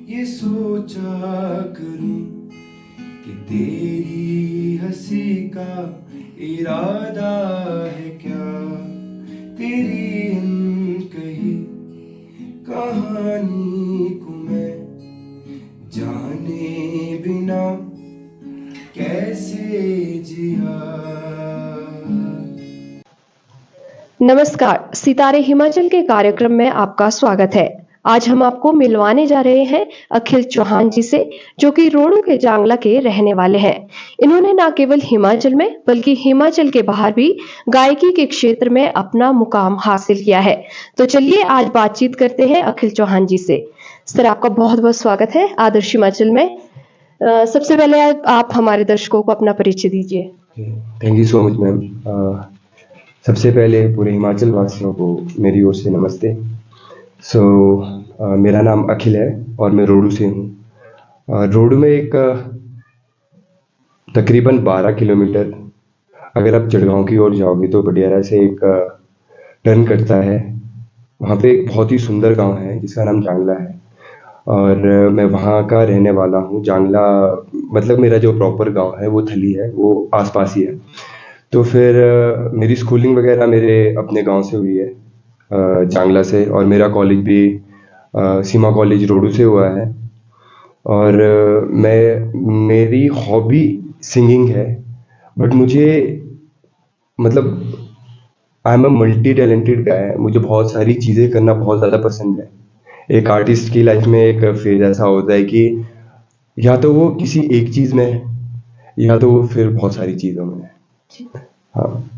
ये सोचा करूं कि तेरी हंसी का इरादा है क्या, तेरी अनकही कहानी को मैं जाने बिना कैसे जिया। नमस्कार, सितारे हिमाचल के कार्यक्रम में आपका स्वागत है। आज हम आपको मिलवाने जा रहे हैं अखिल चौहान जी से, जो कि रोडू के जांगला के रहने वाले हैं। इन्होंने न केवल हिमाचल में बल्कि हिमाचल के बाहर भी गायकी के क्षेत्र में अपना मुकाम हासिल किया है। तो चलिए आज बातचीत करते हैं अखिल चौहान जी से। सर, आपका बहुत बहुत स्वागत है आदर्श हिमाचल में। सबसे पहले आप हमारे दर्शकों को अपना परिचय दीजिए। Thank you so much ma'am. सबसे पहले पूरे हिमाचल वासियों को मेरी ओर से नमस्ते। मेरा नाम अखिल है और मैं रोडू से हूँ। रोडू में एक तकरीबन 12 किलोमीटर अगर आप चढ़गांव की ओर जाओगे तो बडियारा से एक टर्न करता है। वहाँ पे एक बहुत ही सुंदर गांव है जिसका नाम जांगला है और मैं वहाँ का रहने वाला हूँ। जांगला मतलब मेरा जो प्रॉपर गांव है वो थली है, वो आसपास ही है। तो फिर मेरी स्कूलिंग वगैरह मेरे अपने गांव से हुई है, जांगला से, और मेरा कॉलेज भी सीमा कॉलेज रोडू से हुआ है। और मेरी हॉबी सिंगिंग है, बट मुझे मतलब I am a multi talented guy. मुझे बहुत सारी चीज़ें करना बहुत ज़्यादा पसंद है। एक आर्टिस्ट की लाइफ में एक फेज ऐसा होता है कि या तो वो किसी एक चीज़ में है या तो वो फिर बहुत सारी चीज़ों में है। हाँ।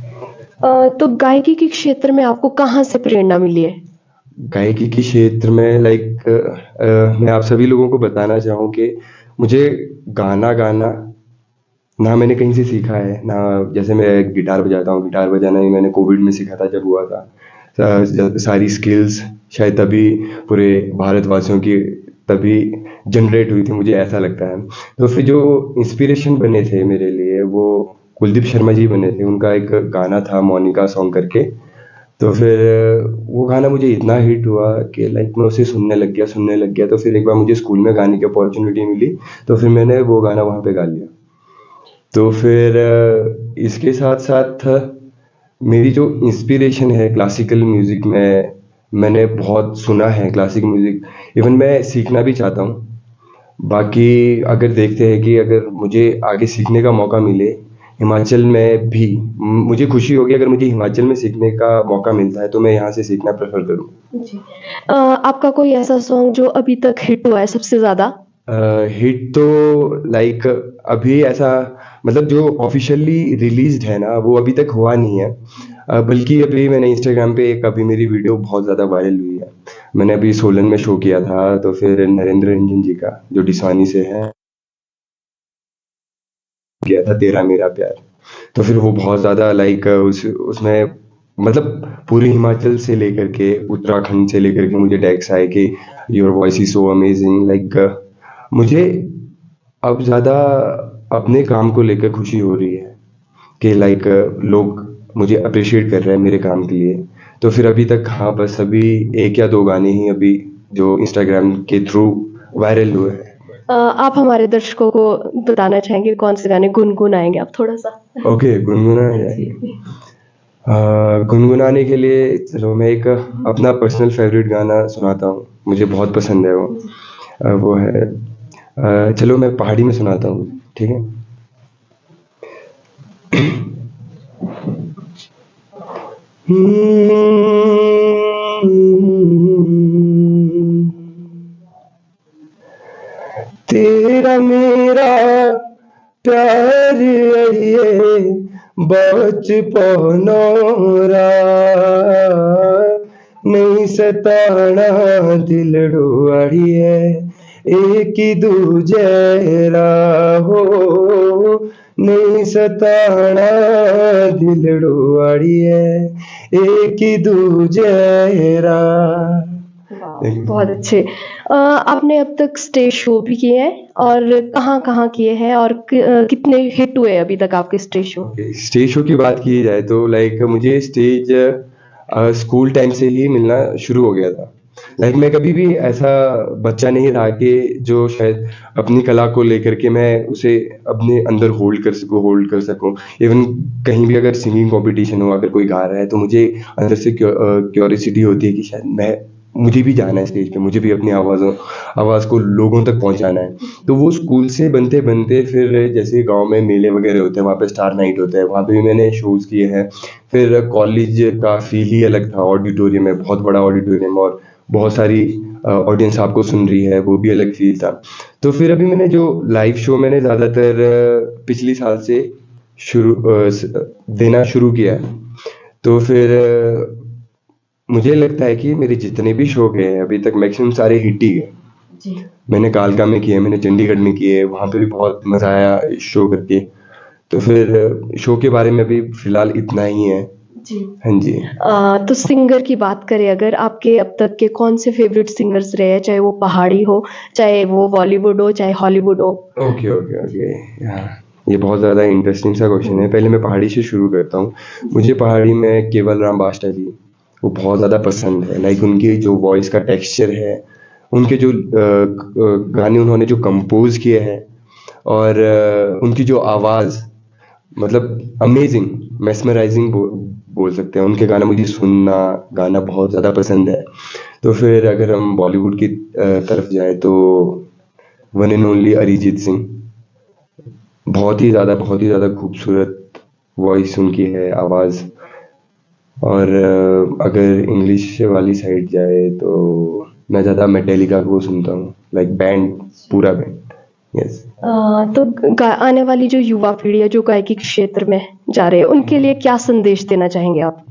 तो गायकी के क्षेत्र में आपको कहाँ से प्रेरणा मिली है? गायकी के क्षेत्र में मैं आप सभी लोगों को बताना चाहूँ कि मुझे गाना गाना ना मैंने कहीं से सीखा है, ना जैसे मैं गिटार बजाता हूँ। गिटार बजाना ही मैंने कोविड में सीखा था जब हुआ था। सारी स्किल्स शायद तभी पूरे भारतवासियों की तभी जनरेट हुई थी, मुझे ऐसा लगता है। तो फिर जो इंस्पिरेशन बने थे मेरे लिए वो कुलदीप शर्मा जी बने थे। उनका एक गाना था मोनिका सॉन्ग करके। तो फिर वो गाना मुझे इतना हिट हुआ कि मैं उसे सुनने लग गया। तो फिर एक बार मुझे स्कूल में गाने की अपॉर्चुनिटी मिली, तो फिर मैंने वो गाना वहाँ पे गा लिया। तो फिर इसके साथ साथ मेरी जो इंस्पिरेशन है क्लासिकल म्यूज़िक में, मैंने बहुत सुना है क्लासिक म्यूज़िक। इवन मैं सीखना भी चाहता हूँ। बाकी अगर देखते हैं कि अगर मुझे आगे सीखने का मौका मिले हिमाचल में भी, मुझे खुशी होगी। अगर मुझे हिमाचल में सीखने का मौका मिलता है तो मैं यहाँ से सीखना प्रेफर करूँ। जी। आपका कोई ऐसा सॉन्ग जो अभी तक हिट हुआ है सबसे ज़्यादा? हिट तो अभी ऐसा मतलब जो ऑफिशियली रिलीज्ड है ना वो अभी तक हुआ नहीं है। बल्कि अभी मैंने इंस्टाग्राम पे अभी मेरी वीडियो बहुत ज़्यादा वायरल हुई है। मैंने अभी सोलन में शो किया था, तो फिर नरेंद्र रंजन जी का जो डिसानी से है किया था, तेरा मेरा प्यार। तो फिर वो बहुत ज़्यादा उसमें मतलब पूरे हिमाचल से लेकर के उत्तराखंड से लेकर के मुझे टैग्स आए कि your voice is so amazing. मुझे अब ज़्यादा अपने काम को लेकर खुशी हो रही है कि लोग मुझे अप्रिशिएट कर रहे हैं मेरे काम के लिए। तो फिर अभी तक हाँ, बस अभी 1 या 2 गाने ही अभी जो इंस्टाग्राम के थ्रू वायरल हुए हैं। आप हमारे दर्शकों को बताना चाहेंगे कौन से गाने गुनगुनाएंगे आप थोड़ा सा? ओके, गुनगुनाने के लिए चलो मैं एक अपना पर्सनल फेवरेट गाना सुनाता हूँ, मुझे बहुत पसंद है वो। वो है चलो मैं पहाड़ी में सुनाता हूँ, ठीक है? तेरा मेरा प्यार अड़िए बचपन नहीं सताना दिलड़ू अड़िए एक ही दूजे हो नहीं सताना दिलड़ू अड़िए एक ही दूजे बहुत अच्छे। आपने अब तक स्टेज शो भी किए हैं और कहाँ-कहाँ किए हैं और कितने हिट हुए अभी तक आपके स्टेज शो? स्टेज शो की बात की जाए तो मुझे स्टेज स्कूल टाइम से ही मिलना शुरू हो गया था। लाइक मैं कभी भी ऐसा बच्चा नहीं रहा कि जो शायद अपनी कला को लेकर के मैं उसे अपने अंदर होल्ड कर सकूं। इवन कहीं भी अगर सिंगिंग कंपटीशन हो, अगर कोई गा रहा है, तो मुझे अंदर से क्यूरियोसिटी होती है कि शायद मुझे भी जाना है स्टेज पे, मुझे भी अपनी आवाज़ को लोगों तक पहुंचाना है। तो वो स्कूल से बनते बनते फिर जैसे गांव में मेले वगैरह होते हैं, वहाँ पे स्टार नाइट होता है, वहाँ पे भी मैंने शोज़ किए हैं। फिर कॉलेज का फील ही अलग था, ऑडिटोरियम है, बहुत बड़ा ऑडिटोरियम, और बहुत सारी ऑडियंस आपको सुन रही है, वो भी अलग फील था। तो फिर अभी मैंने जो लाइव शो मैंने ज़्यादातर पिछली साल से देना शुरू किया है। तो फिर मुझे लगता है कि मेरे जितने भी शो गए हैं अभी तक मैक्सिमम सारे हिट ही गए। जी। मैंने कालका में किए, मैंने चंडीगढ़ में किए, वहाँ पे भी बहुत मज़ा आया शो करके। तो फिर शो के बारे में अभी फ़िलहाल इतना ही है। जी। हाँ जी। तो सिंगर की बात करें अगर, आपके अब तक के कौन से फेवरेट सिंगर्स रहे हैं, चाहे वो पहाड़ी हो, चाहे वो बॉलीवुड हो, चाहे हॉलीवुड हो? Okay, okay, okay. हाँ, ये बहुत ज़्यादा इंटरेस्टिंग सा क्वेश्चन है। पहले मैं पहाड़ी से शुरू करता हूँ। मुझे पहाड़ी में केवल राम बाष्टा जी, वो बहुत ज़्यादा पसंद है। लाइक उनकी जो वॉइस का टेक्सचर है, उनके जो गाने उन्होंने जो कंपोज़ किए हैं, और उनकी जो आवाज़, मतलब अमेजिंग, मेस्मराइजिंग बोल सकते हैं। उनके गाना मुझे सुनना, गाना बहुत ज़्यादा पसंद है। तो फिर अगर हम बॉलीवुड की तरफ जाएँ, तो one and only Arijit Singh, बहुत ही ज़्यादा खूबसूरत वॉइस उनकी है, आवाज़। और अगर इंग्लिश वाली साइड जाए, तो मैं ज़्यादा मेटालिका को सुनता हूँ, लाइक बैंड, पूरा बैंड। यस। तो आने वाली जो युवा पीढ़ी है, जो गायकी के क्षेत्र में जा रहे हैं, उनके लिए क्या संदेश देना चाहेंगे आप?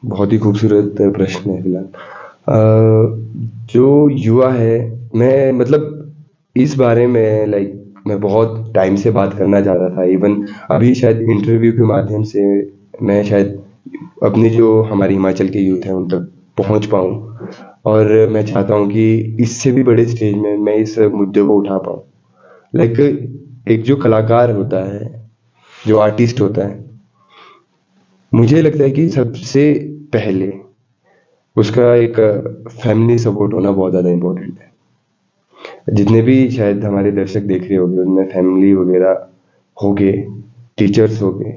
बहुत ही खूबसूरत प्रश्न है फिलहाल। जो युवा है, मैं मतलब इस बारे में लाइक मैं बहुत टाइम से बात करना चाह रहा था। इवन अभी शायद इंटरव्यू के माध्यम से मैं शायद अपनी जो हमारी हिमाचल के यूथ है उन तक पहुंच पाऊं, और मैं चाहता हूं कि इससे भी बड़े स्टेज में मैं इस मुद्दे को उठा पाऊं। लाइक एक जो कलाकार होता है, जो आर्टिस्ट होता है, मुझे लगता है कि सबसे पहले उसका एक फैमिली सपोर्ट होना बहुत ज़्यादा इम्पोर्टेंट है। जितने भी शायद हमारे दर्शक देख रहे होंगे, उनमें फैमिली वगैरह होंगे, टीचर्स होंगे,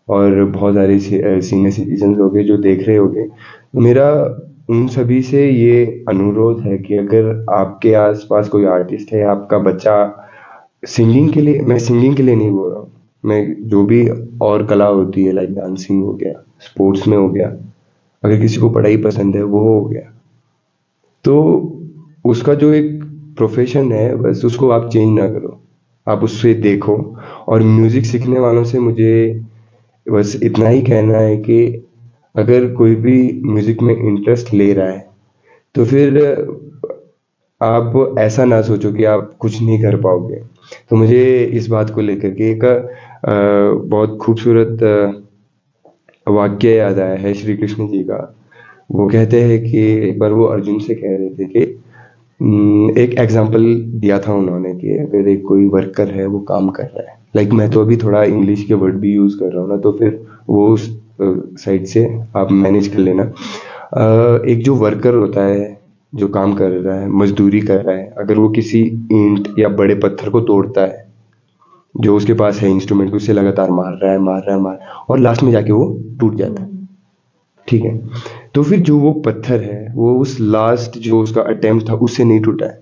और बहुत सारे सीनियर सिटीजन्स होंगे जो देख रहे होंगे। तो मेरा उन सभी से ये अनुरोध है कि अगर आपके आसपास कोई आर्टिस्ट है, आपका बच्चा सिंगिंग के लिए, मैं सिंगिंग के लिए नहीं बोल रहा हूँ, मैं जो भी और कला होती है, लाइक डांसिंग हो गया, स्पोर्ट्स में हो गया, अगर किसी को पढ़ाई पसंद है, वो हो गया, तो उसका जो एक प्रोफेशन है, बस उसको आप चेंज ना करो, आप उससे देखो। और म्यूज़िक सीखने वालों से मुझे बस इतना ही कहना है कि अगर कोई भी म्यूज़िक में इंटरेस्ट ले रहा है, तो फिर आप ऐसा ना सोचो कि आप कुछ नहीं कर पाओगे। तो मुझे इस बात को लेकर के एक बहुत खूबसूरत वाक्य याद आया है श्री कृष्ण जी का। वो कहते हैं कि एक बार वो अर्जुन से कह रहे थे कि एक एग्जाम्पल दिया था उन्होंने कि अगर एक कोई वर्कर है, वो काम कर रहा है, लाइक मैं तो अभी थोड़ा इंग्लिश के वर्ड भी यूज़ कर रहा हूँ ना, तो फिर वो उस साइड से आप मैनेज कर लेना। एक जो वर्कर होता है, जो काम कर रहा है, मजदूरी कर रहा है, अगर वो किसी ईंट या बड़े पत्थर को तोड़ता है, जो उसके पास है इंस्ट्रूमेंट, उससे लगातार मार रहा है, और लास्ट में जाके वो टूट जाता है, ठीक है। तो फिर जो वो पत्थर है, वो उस लास्ट जो उसका अटेम्प्ट था, उससे नहीं टूटा है।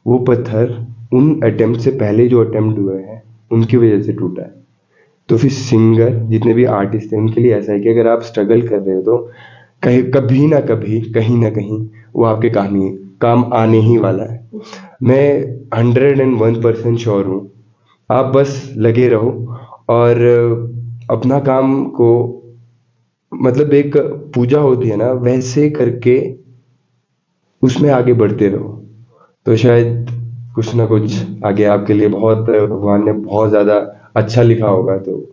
वो पत्थर उन अटेम्प्ट से पहले जो अटेम्प्ट हुए हैं, उनकी वजह से टूटा है। तो फिर सिंगर, जितने भी आर्टिस्ट हैं, उनके लिए ऐसा है कि अगर आप स्ट्रगल कर रहे हो, तो कभी ना कभी, कहीं ना कहीं वो आपके काम आने ही वाला है। मैं 101% श्योर हूँ। आप बस लगे रहो और अपना काम को, मतलब एक पूजा होती है ना, वैसे करके उसमें आगे बढ़ते रहो, तो शायद कुछ ना कुछ आगे आपके लिए बहुत, भगवान ने बहुत ज़्यादा अच्छा लिखा होगा। तो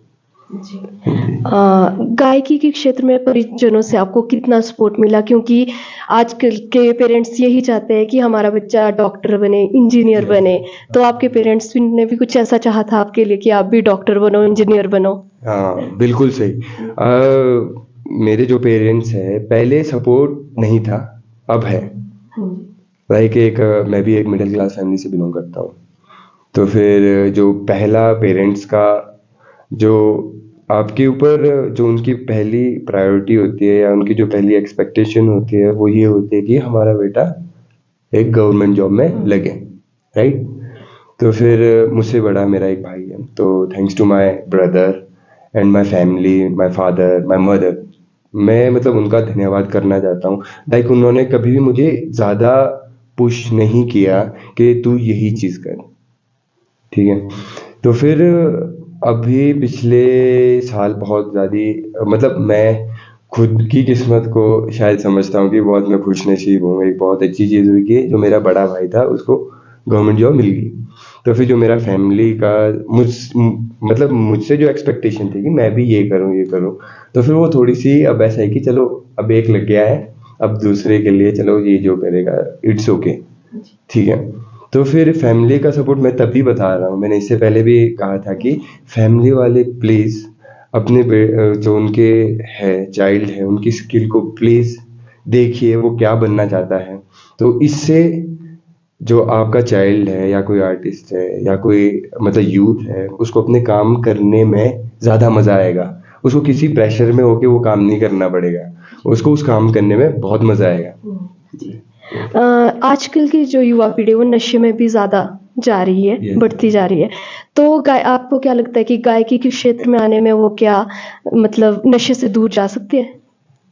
गायकी के क्षेत्र में परिजनों से आपको कितना सपोर्ट मिला? क्योंकि आजकल के पेरेंट्स यही चाहते हैं कि हमारा बच्चा डॉक्टर बने, इंजीनियर बने, तो आपके पेरेंट्स ने भी कुछ ऐसा चाहा था आपके लिए कि आप भी डॉक्टर बनो, इंजीनियर बनो? हाँ, बिल्कुल सही। मेरे जो पेरेंट्स हैं, पहले सपोर्ट नहीं था, अब है। लाइक मैं भी एक मिडिल क्लास फैमिली से बिलोंग करता हूँ। तो फिर जो पहला पेरेंट्स का जो आपके ऊपर जो उनकी पहली प्रायोरिटी होती है या उनकी जो पहली एक्सपेक्टेशन होती है वो ये होती है कि हमारा बेटा एक गवर्नमेंट जॉब में लगे, राइट। तो फिर मुझसे बड़ा मेरा एक भाई है, तो thanks to my brother and my family, my father, my mother, मैं मतलब उनका धन्यवाद करना चाहता हूँ। लाइक उन्होंने कभी भी मुझे ज़्यादा पुश नहीं किया कि तू यही चीज़ कर, ठीक है। तो फिर अभी पिछले साल बहुत ज़्यादा मतलब मैं खुद की किस्मत को शायद समझता हूँ कि बहुत मैं खुश नसीब हूँ। एक बहुत अच्छी चीज़ हुई कि जो मेरा बड़ा भाई था उसको गवर्नमेंट जॉब मिल गई। तो फिर जो मेरा फैमिली का मतलब मुझसे जो एक्सपेक्टेशन थी कि मैं भी ये करूँ, तो फिर वो थोड़ी सी अब ऐसा है कि चलो अब एक लग गया है, अब दूसरे के लिए चलो ये जो करेगा इट्स ओके, ठीक है। तो फिर फैमिली का सपोर्ट मैं तभी बता रहा हूँ, मैंने इससे पहले भी कहा था कि फैमिली वाले प्लीज़ अपने जो उनके है चाइल्ड है उनकी स्किल को प्लीज़ देखिए वो क्या बनना चाहता है। तो इससे जो आपका चाइल्ड है या कोई आर्टिस्ट है या कोई मतलब यूथ है उसको अपने काम करने में ज़्यादा मज़ा आएगा। उसको किसी प्रेशर में होके वो काम नहीं करना पड़ेगा, उसको उस काम करने में बहुत मज़ा आएगा। आजकल की जो युवा पीढ़ी वो नशे में भी ज़्यादा जा रही है, Yes. बढ़ती जा रही है। तो आपको क्या लगता है कि गायकी के क्षेत्र में आने में वो क्या मतलब नशे से दूर जा सकती है?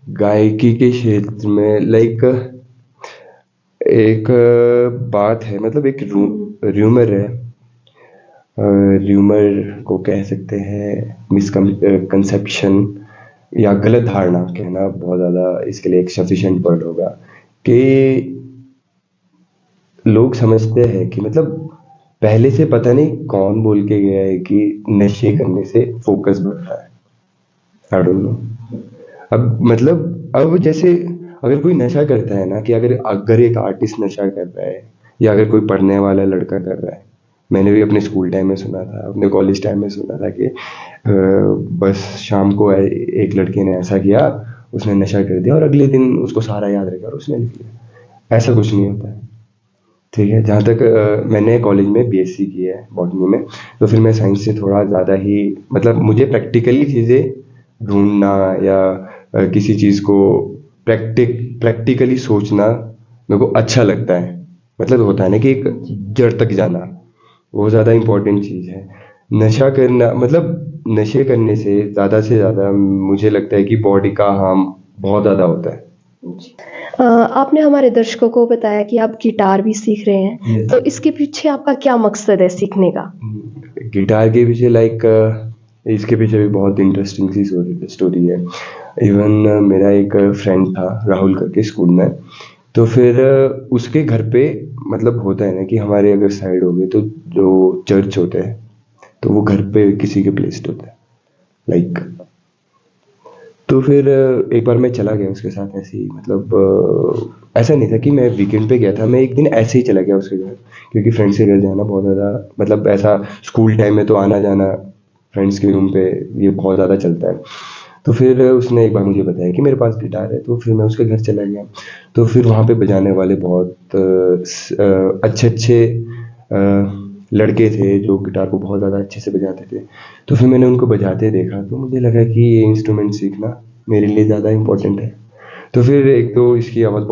गायकी के क्षेत्र में लाइक एक बात है, मतलब एक र्यूमर है, र्यूमर को कह सकते हैं मिसकंसेप्शन या गलत धारणा कहना बहुत ज़्यादा इसके लिए एक सफिशिएंट वर्ड होगा कि लोग समझते हैं कि मतलब पहले से पता नहीं कौन बोल के गया है कि नशे करने से फोकस बढ़ता है। I don't know. अब मतलब अब जैसे अगर कोई नशा करता है ना, कि अगर एक आर्टिस्ट नशा कर रहा है या अगर कोई पढ़ने वाला लड़का कर रहा है, मैंने भी अपने स्कूल टाइम में सुना था, अपने कॉलेज टाइम में सुना था कि बस शाम को एक लड़के ने ऐसा किया, उसने नशा कर दिया और अगले दिन उसको सारा याद रखा और उसने लिख लिया। ऐसा कुछ नहीं होता है, ठीक है। जहाँ तक मैंने कॉलेज में बीएससी की है बॉटनी में, तो फिर मैं साइंस से थोड़ा ज़्यादा ही मतलब मुझे प्रैक्टिकली चीज़ें ढूंढना या किसी चीज़ को प्रैक्टिकली सोचना मेरे को अच्छा लगता है। मतलब होता है ना कि एक जड़ तक जाना, वो ज़्यादा इम्पोर्टेंट चीज़ है। नशा करना मतलब नशे करने से ज़्यादा मुझे लगता है कि बॉडी का हार्म बहुत ज़्यादा होता है। आपने हमारे दर्शकों को बताया कि आप गिटार भी सीख रहे हैं, Yes. तो इसके पीछे आपका क्या मकसद है सीखने का? गिटार के पीछे लाइक इसके पीछे भी बहुत इंटरेस्टिंग सी स्टोरी है। इवन मेरा एक फ्रेंड था राहुल करके स्कूल में, तो फिर उसके घर पे मतलब होता है ना कि हमारे अगर साइड हो गए तो जो चर्च होते हैं तो वो घर पे किसी के प्लेस्ड होता है लाइक। तो फिर एक बार मैं चला गया उसके साथ ऐसे ही, मतलब ऐसा नहीं था कि मैं वीकेंड पे गया था, मैं एक दिन ऐसे ही चला गया उसके घर, क्योंकि फ्रेंड्स के घर जाना बहुत ज़्यादा मतलब ऐसा स्कूल टाइम में तो आना जाना फ्रेंड्स के रूम पे ये बहुत ज़्यादा चलता है। तो फिर उसने एक बार मुझे बताया कि मेरे पास गिटार है, तो फिर मैं उसके घर चला गया। तो फिर वहाँ पे बजाने वाले बहुत अच्छे लड़के थे जो गिटार को बहुत ज़्यादा अच्छे से बजाते थे। तो फिर मैंने उनको बजाते देखा, तो मुझे लगा कि ये इंस्ट्रूमेंट सीखना मेरे लिए ज़्यादा इम्पोर्टेंट है। तो फिर एक तो इसकी आवाज़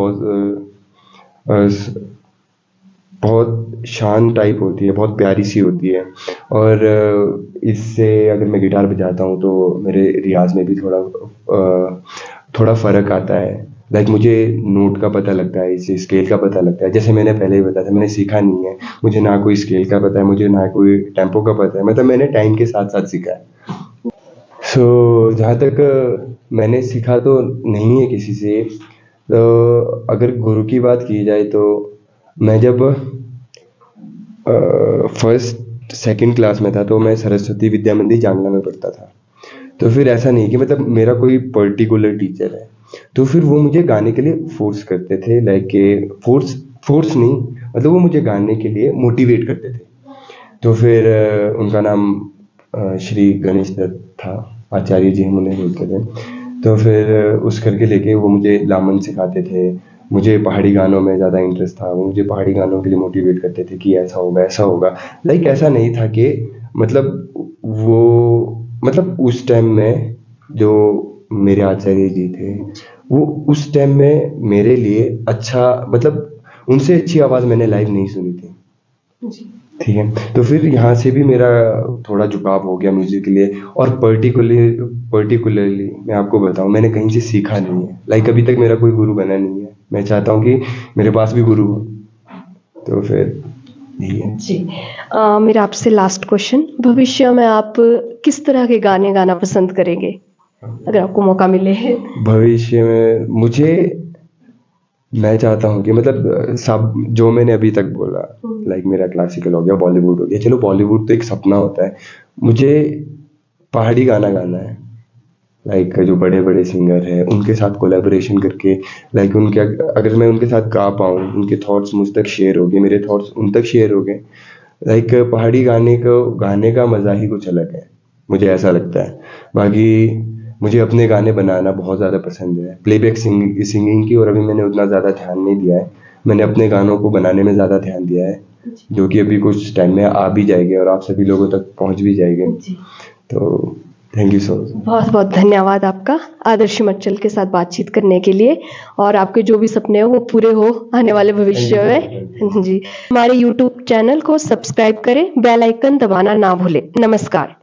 बहुत शांत टाइप होती है, बहुत प्यारी सी होती है, और इससे अगर मैं गिटार बजाता हूँ तो मेरे रियाज में भी थोड़ा फ़र्क आता है। लाइक मुझे नोट का पता लगता है, इससे स्केल का पता लगता है। जैसे मैंने पहले ही बताया था, मैंने सीखा नहीं है, मुझे ना कोई स्केल का पता है, मुझे ना कोई टेम्पो का पता है, मतलब मैंने टाइम के साथ साथ सीखा है। सो जहाँ तक मैंने सीखा तो नहीं है किसी से, तो अगर गुरु की बात की जाए तो मैं जब फर्स्ट सेकंड क्लास में था तो मैं सरस्वती विद्या मंदिर जांगला में पढ़ता था। तो फिर ऐसा नहीं कि मतलब मेरा कोई पर्टिकुलर टीचर है, तो फिर वो मुझे गाने के लिए फोर्स करते थे, लाइक फोर्स नहीं, मतलब वो मुझे गाने के लिए मोटिवेट करते थे। तो फिर उनका नाम श्री गणेश दत्त था, आचार्य जी हम उन्हें बोलते थे। तो फिर उस करके लेके वो मुझे लामन सिखाते थे, मुझे पहाड़ी गानों में ज़्यादा इंटरेस्ट था, वो मुझे पहाड़ी गानों के लिए मोटिवेट करते थे कि ऐसा होगा ऐसा होगा। लाइक ऐसा नहीं था कि मतलब वो मतलब उस टाइम में जो मेरे आचार्य जी थे, वो उस टाइम में मेरे लिए अच्छा मतलब उनसे अच्छी आवाज़ मैंने लाइव नहीं सुनी थी। ठीक है, तो फिर यहाँ से भी मेरा थोड़ा झुकाव हो गया म्यूजिक के लिए। और पर्टिकुलरली मैं आपको बताऊं, मैंने कहीं से सीखा नहीं है। लाइक अभी तक मेरा कोई गुरु बना नहीं है। मैं चाहता हूँ कि मेरे पास भी गुरु हो। तो फिर यही है। जी। मेरा आपसे लास्ट क्वेश्चन, भविष्य में आप किस तरह के गाने गाना पसंद करेंगे अगर आपको मौका मिले? भविष्य में मैं चाहता हूँ कि मतलब सब जो मैंने अभी तक बोला, लाइक मेरा क्लासिकल हो गया, बॉलीवुड हो गया। चलो बॉलीवुड तो एक सपना होता है, मुझे पहाड़ी गाना गाना है। लाइक जो बड़े बड़े सिंगर हैं उनके साथ कोलैबोरेशन करके, लाइक उनके अगर मैं उनके साथ गा पाऊँ, उनके थॉट्स मुझ तक शेयर हो गए, मेरे थॉट्स उन तक शेयर हो गए। लाइक पहाड़ी गाने को गाने का मज़ा ही कुछ अलग है, मुझे ऐसा लगता है। बाकी मुझे अपने गाने बनाना बहुत ज़्यादा पसंद है। प्लेबैक सिंगिंग की और अभी मैंने उतना ज़्यादा ध्यान नहीं दिया है। मैंने अपने गानों को बनाने में ज़्यादा ध्यान दिया है, जो कि अभी कुछ टाइम में आ भी जाएगी और आप सभी लोगों तक पहुंच भी जाएगी। तो थैंक यू सो मच। बहुत बहुत धन्यवाद आपका आदर्श हिमाचल के साथ बातचीत करने के लिए, और आपके जो भी सपने हो वो पूरे हो आने वाले भविष्य में। जी, हमारे YouTube चैनल को सब्सक्राइब करें, बेल आइकन दबाना ना भूलें। नमस्कार।